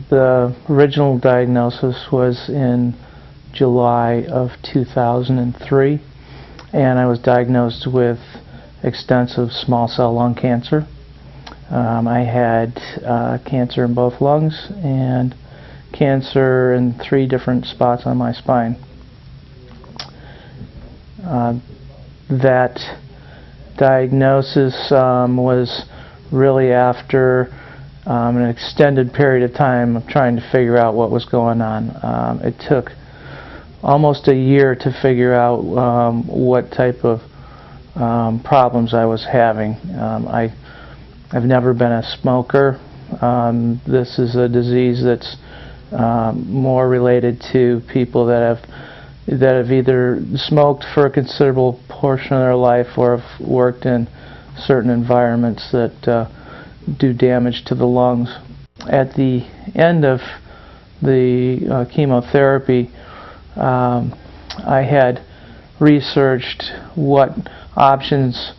The original diagnosis was in July of 2003, and I was diagnosed with extensive small cell lung cancer. I had cancer in both lungs and cancer in 3 different spots on my spine. That diagnosis was really after an extended period of time of trying to figure out what was going on. It took almost a year to figure out what type of problems I was having. I've never been a smoker. This is a disease that's more related to people that have either smoked for a considerable portion of their life or have worked in certain environments that do damage to the lungs. At the end of the chemotherapy, I had researched what options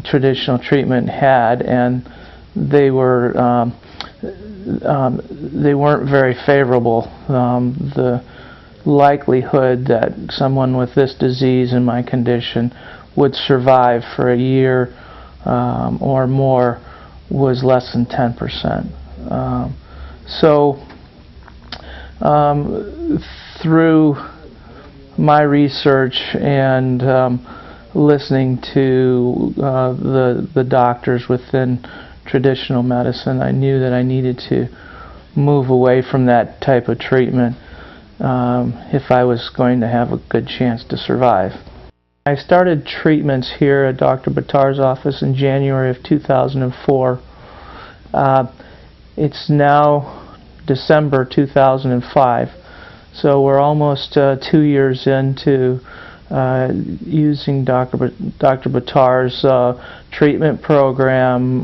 traditional treatment had, and they weren't very favorable. The likelihood that someone with this disease and my condition would survive for a year or more was less than 10%. Through my research and listening to the doctors within traditional medicine, I knew that I needed to move away from that type of treatment if I was going to have a good chance to survive. I started treatments here at Dr. Batar's office in January of 2004. It's now December 2005, so we're almost 2 years into using Dr. Batar's treatment program.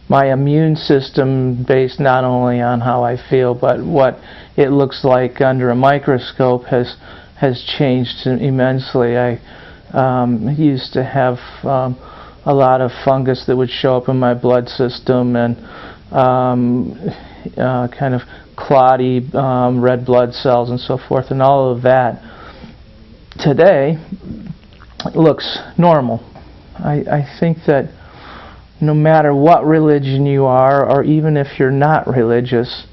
My immune system, based not only on how I feel but what it looks like under a microscope, has changed immensely. I used to have a lot of fungus that would show up in my blood system, and kind of clotty red blood cells and so forth, and all of that today looks normal. I think that no matter what religion you are, or even if you're not religious,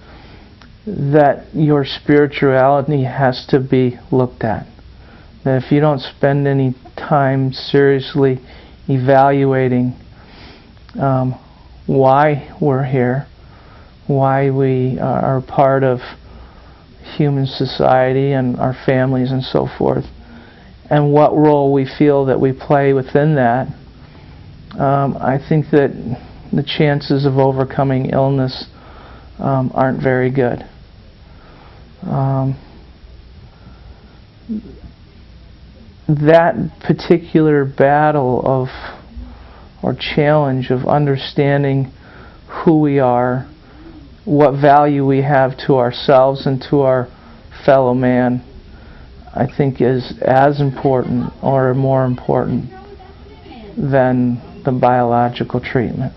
that your spirituality has to be looked at. That if you don't spend any time seriously evaluating why we're here, why we are part of human society and our families and so forth, and what role we feel that we play within that, I think that the chances of overcoming illness aren't very good. That particular battle of, or challenge of understanding who we are, what value we have to ourselves and to our fellow man, I think is as important or more important than the biological treatment.